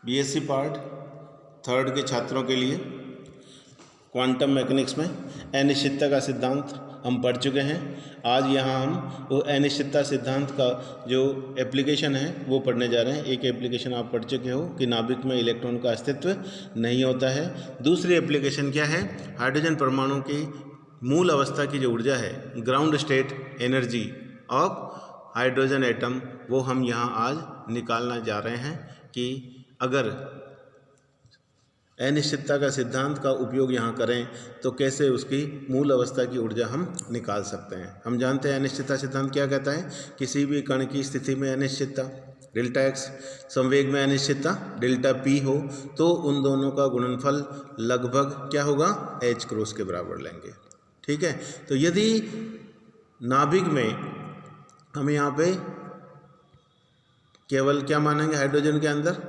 BSc part third के छात्रों के लिए क्वांटम मैकेनिक्स में अनिश्चितता का सिद्धांत हम पढ़ चुके हैं। आज यहाँ हम वो अनिश्चितता सिद्धांत का जो एप्लीकेशन है वो पढ़ने जा रहे हैं। एक एप्लीकेशन आप पढ़ चुके हो कि नाभिक में इलेक्ट्रॉन का अस्तित्व नहीं होता है। दूसरी एप्लीकेशन क्या है? हाइड्रोजन परमाणु की मूल अवस्था की जो ऊर्जा है, ground state energy of hydrogen atom, वो हम यहाँ आज निकालना जा रहे हैं कि अगर अनिश्चितता का सिद्धांत का उपयोग यहाँ करें तो कैसे उसकी मूल अवस्था की ऊर्जा हम निकाल सकते हैं। हम जानते हैं अनिश्चितता सिद्धांत क्या कहता है। किसी भी कण की स्थिति में अनिश्चितता डेल्टा एक्स, संवेग में अनिश्चितता डेल्टा पी हो तो उन दोनों का गुणनफल लगभग क्या होगा? एच क्रॉस के बराबर लेंगे। ठीक है, तो यदि नाभिक में हम यहाँ पे केवल क्या मानेंगे, हाइड्रोजन के अंदर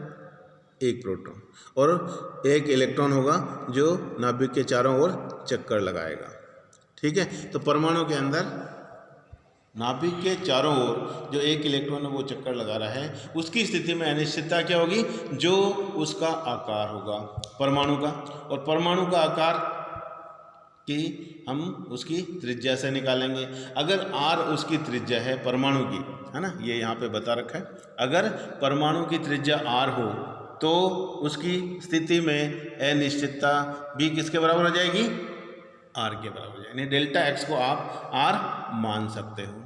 एक प्रोटॉन और एक इलेक्ट्रॉन होगा जो नाभिक के चारों ओर चक्कर लगाएगा। ठीक है, तो परमाणु के अंदर नाभिक के चारों ओर जो एक इलेक्ट्रॉन है वो चक्कर लगा रहा है, उसकी स्थिति में अनिश्चितता क्या होगी? जो उसका आकार होगा परमाणु का, और परमाणु का आकार कि हम उसकी त्रिज्या से निकालेंगे। अगर r उसकी त्रिज्या है परमाणु की, है ना, ये यहाँ पे बता रखा है। अगर परमाणु की त्रिज्या r हो तो उसकी स्थिति में अनिश्चितता भी किसके बराबर हो जाएगी? r के बराबर हो जाएगी। यानी डेल्टा x को आप r मान सकते हो।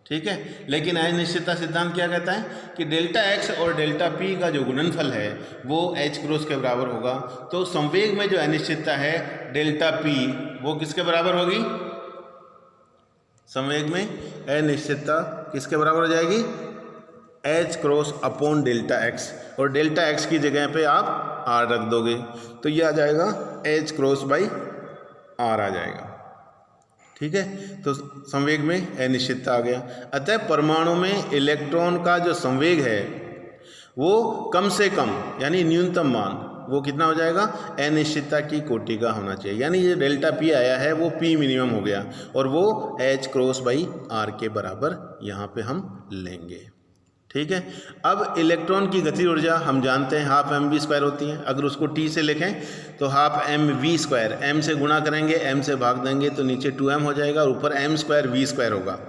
ठीक है, लेकिन अनिश्चितता सिद्धांत क्या कहता है कि डेल्टा x और डेल्टा p का जो गुणनफल है वो h क्रॉस के बराबर होगा। तो संवेग में जो अनिश्चितता है डेल्टा p वो किसके बराबर होगी? संवेग में अनिश्चितता किसके बराबर हो जाएगी? H cross upon delta x, और डेल्टा एक्स की जगह पे आप आर रख दोगे तो ये आ जाएगा एच क्रॉस बाई आर आ जाएगा। ठीक है, तो संवेग में अनिश्चितता आ गया। अतः परमाणु में इलेक्ट्रॉन का जो संवेग है वो कम से कम यानी न्यूनतम मान वो कितना हो जाएगा? अनिश्चितता की कोटि का होना चाहिए। यानी ये डेल्टा पी आया है वो पी मिनिमम हो गया और वो एच क्रॉस बाई आर के बराबर यहाँ पे हम लेंगे। ठीक है, अब इलेक्ट्रॉन की गति ऊर्जा हम जानते हैं हाफ एम वी स्क्वायर होती है। अगर उसको टी से लिखें तो half m v square, m से गुणा करेंगे, एम से भाग देंगे तो नीचे 2m हो जाएगा और ऊपर एम स्क्वायर वी स्क्वायर होगा।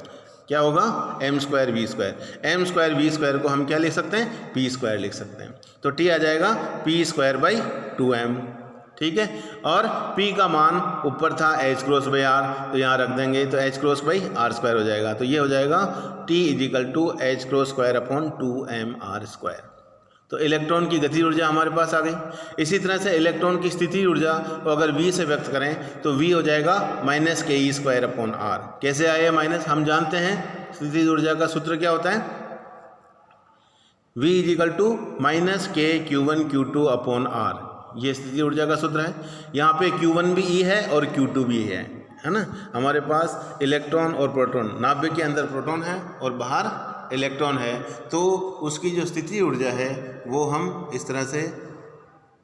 क्या होगा? M square v square. M square v square को हम क्या लिख सकते हैं? पी स्क्वायर लिख सकते हैं। तो टी आ जाएगा पी स्क्वायर बाई 2m। ठीक है, और p का मान ऊपर था h क्रॉस बाई r, तो यहाँ रख देंगे तो h cross by r square हो जाएगा। तो ये हो जाएगा t equal to h cross square upon 2mr square. तो इलेक्ट्रॉन की गति ऊर्जा हमारे पास आ गई। इसी तरह से इलेक्ट्रॉन की स्थिति ऊर्जा को अगर v से व्यक्त करें तो v हो जाएगा माइनस के ई स्क्वायर अपॉन r। कैसे आए माइनस? हम जानते हैं स्थिति ऊर्जा का सूत्र क्या होता है, v इजिकल टू माइनस के Q1 Q2 अपॉन r। ये स्थिति ऊर्जा का सूत्र है। यहाँ पे Q1 भी E है और Q2 भी है ना। हमारे पास इलेक्ट्रॉन और प्रोटॉन, नाभिक के अंदर प्रोटॉन है और बाहर इलेक्ट्रॉन है, तो उसकी जो स्थिति ऊर्जा है वो हम इस तरह से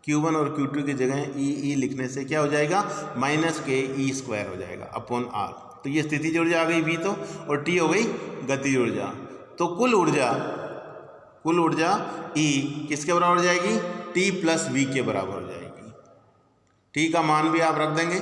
Q1 और Q2 की जगह E लिखने से क्या हो जाएगा? माइनस के ई स्क्वायर हो जाएगा अपॉन r। तो ये स्थिति ऊर्जा आ गई V तो, और T हो गई गति ऊर्जा। तो कुल ऊर्जा E किसके बराबर हो जाएगी? T प्लस V के बराबर हो जाएगी। T का मान भी आप रख देंगे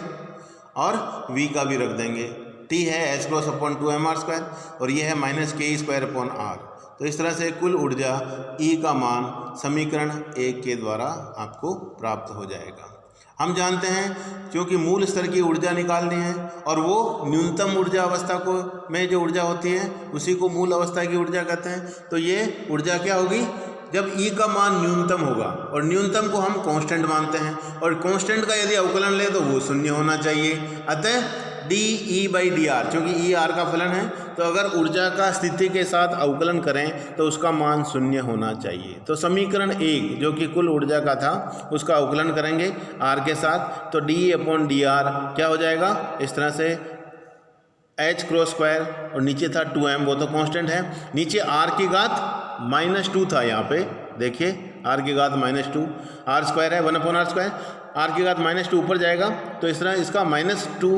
और V का भी रख देंगे। T है h cross upon 2mr square और ये है माइनस के ई स्क्वायर अपॉन r। तो इस तरह से कुल ऊर्जा E का मान समीकरण 1 के द्वारा आपको प्राप्त हो जाएगा। हम जानते हैं क्योंकि मूल स्तर की ऊर्जा निकालनी है और वो न्यूनतम ऊर्जा अवस्था को में जो ऊर्जा होती है उसी को मूल अवस्था की ऊर्जा कहते हैं। तो ये ऊर्जा क्या होगी? जब E का मान न्यूनतम होगा, और न्यूनतम को हम कांस्टेंट मानते हैं, और कांस्टेंट का यदि अवकलन ले तो वो शून्य होना चाहिए। अतः D E by D R, क्योंकि ई आर का फलन है, तो अगर ऊर्जा का स्थिति के साथ अवकलन करें तो उसका मान शून्य होना चाहिए। तो समीकरण 1 जो कि कुल ऊर्जा का था उसका अवकलन करेंगे आर के साथ, तो डी अपॉन डी आर क्या हो जाएगा? इस तरह से एच क्रॉस स्क्वायर और नीचे था 2m, वो तो कांस्टेंट है। नीचे r की घात -2 था, यहाँ पे देखिए r की घात -2, r स्क्वायर है 1 अपॉन r स्क्वायर, r की घात -2 ऊपर जाएगा तो इस तरह इसका -2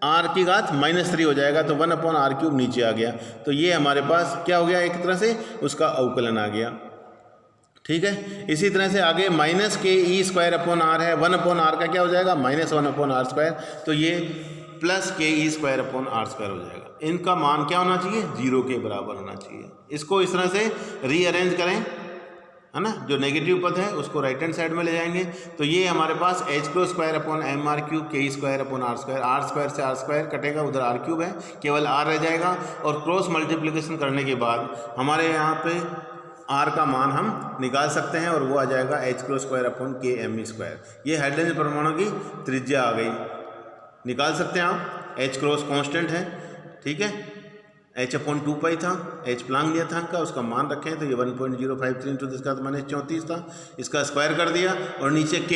r की घात -3 हो जाएगा, तो 1 अपॉन r क्यूब नीचे आ गया। तो ये हमारे पास क्या हो गया? एक तरह से उसका अवकलन आ गया। ठीक है। इसी तरह से आगे माइनस के ई स्क्वायर अपॉन आर है, 1/r का क्या हो जाएगा माइनस 1/r², तो ये प्लस के ई स्क्वायर अपॉन r² हो जाएगा। इनका मान क्या होना चाहिए 0 के बराबर होना चाहिए। इसको इस तरह से रीअरेंज करें, है ना, जो नेगेटिव पद है उसको राइट हैंड साइड में ले जाएंगे, तो ये हमारे पास h² अपॉन mr³ के ई स्क्वायर अपॉन r² से r² कटेगा, उधर r³ है, केवल r रह जाएगा। और क्रॉस मल्टीप्लिकेशन करने के बाद हमारे यहाँ पे r का मान हम निकाल सकते हैं और वो आ जाएगा h² अपॉन के m²। ये हाइड्रोजन परमाणु की त्रिज्या आ गई, निकाल सकते हैं आप। h क्रॉस कांस्टेंट है, ठीक है, h/2π था, h प्लांक दिया था का, उसका मान रखें तो ये 1.053 × 10⁻34 था, इसका स्क्वायर कर दिया। और नीचे k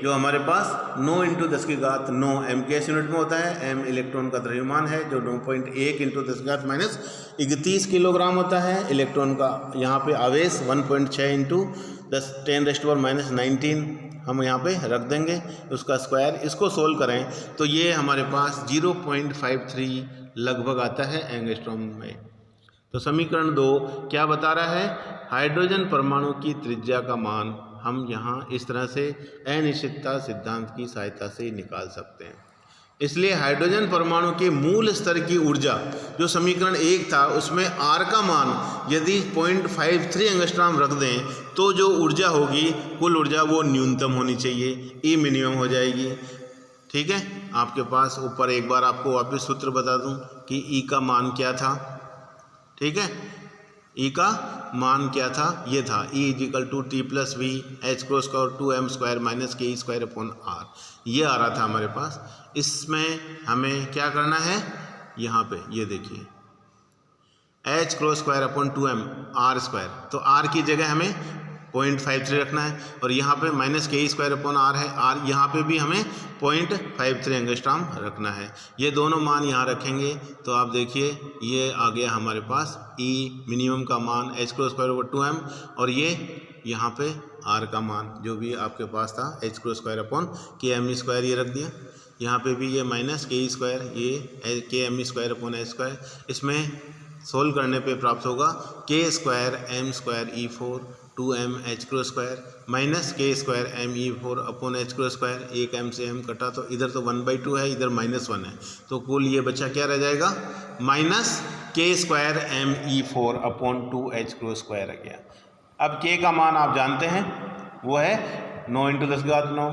जो हमारे पास 9 × 10⁻9 m के यूनिट में होता है, m इलेक्ट्रॉन का द्रव्यमान है जो 9.1 × 10⁻31 किलोग्राम होता है। इलेक्ट्रॉन का यहाँ पे आवेश 1.6 × 10⁻19 हम यहाँ पे रख देंगे, उसका स्क्वायर। इसको सोल्व करें तो ये हमारे पास 0.53 लगभग आता है एंगस्ट्रॉम में। तो समीकरण 2 क्या बता रहा है, हाइड्रोजन परमाणु की त्रिज्या का मान हम यहाँ इस तरह से अनिश्चितता सिद्धांत की सहायता से निकाल सकते हैं। इसलिए हाइड्रोजन परमाणु के मूल स्तर की ऊर्जा जो समीकरण 1 था उसमें r का मान यदि 0.53 एंगस्ट्रॉम रख दें तो जो ऊर्जा होगी कुल ऊर्जा वो न्यूनतम होनी चाहिए, ई मिनिमम हो जाएगी। ठीक है, आपके पास ऊपर एक बार आपको वापस सूत्र बता दूं कि ई का मान क्या था। ठीक है, ई का मान क्या था, ये था E = T + V h² 2m² - ke² ये आ रहा था हमारे पास। इसमें हमें क्या करना है, यहाँ पे ये देखिए h² 2m r², तो r की जगह हमें 0.53 रखना है और यहाँ पे -ke² r है, r यहाँ पे भी हमें 0.53 एंगस्ट्रॉम रखना है। ये दोनों मान यहाँ रखेंगे तो आप देखिए ये आ गया हमारे पास E मिनिमम का मान h² 2m और ये यहाँ पे r का मान जो भी आपके पास था h² km² ये रख दिया। यहाँ पे भी ये -ke², ये km² h²। इसमें सोल्व करने पे प्राप्त होगा k² m² e4 2m h² -k² m e4 upon h²। एक m से m कटा तो इधर तो 1/2 है, इधर -1 है, तो कुल ये बच्चा क्या रह जाएगा -k² m e4 upon 2h² आ गया। अब k का मान आप जानते हैं वो है 9 × 10⁻9,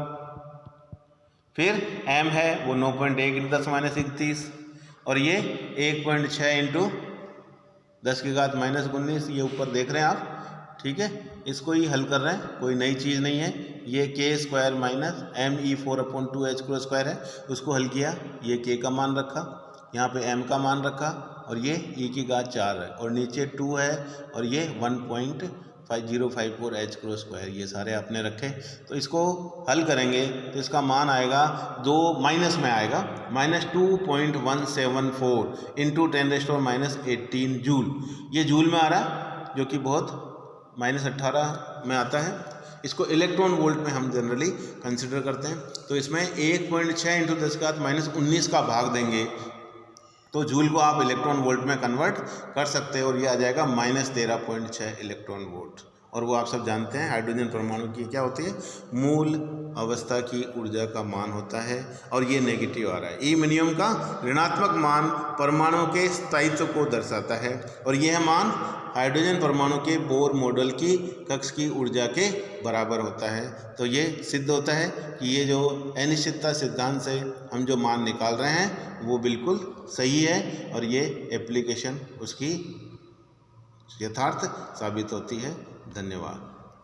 फिर m है वो 9.1 × 10⁻31 और ये 1.6 × 10⁻19 ये ऊपर देख रहे हैं आप। ठीक है, इसको ही हल कर रहे हैं, कोई नई चीज़ नहीं है। ये k² - m e4 upon 2h² है, उसको हल किया, ये k का मान रखा, यहाँ पे m का मान रखा और ये e⁴ है और नीचे 2 है और ये 1.5054 h², ये सारे आपने रखे। तो इसको हल करेंगे तो इसका मान आएगा 2 माइनस में आएगा -2.174 × 10⁻18 जूल। ये जूल में आ रहा है जो कि बहुत -18 में आता है। इसको इलेक्ट्रॉन वोल्ट में हम जनरली कंसिडर करते हैं, तो इसमें 1.6 × 10⁻19 का भाग देंगे तो जूल को आप इलेक्ट्रॉन वोल्ट में कन्वर्ट कर सकते हैं और ये आ जाएगा -13.6 इलेक्ट्रॉन वोल्ट। और वो आप सब जानते हैं हाइड्रोजन परमाणु की क्या होती है, मूल अवस्था की ऊर्जा का मान होता है और ये नेगेटिव आ रहा है। ई मिनिमम का ऋणात्मक मान परमाणु के स्थायित्व को दर्शाता है और यह मान हाइड्रोजन परमाणु के बोर मॉडल की कक्ष की ऊर्जा के बराबर होता है। तो ये सिद्ध होता है कि ये जो अनिश्चितता सिद्धांत से हम जो मान निकाल रहे हैं वो बिल्कुल सही है और ये एप्लीकेशन उसकी यथार्थ साबित होती है। धन्यवाद।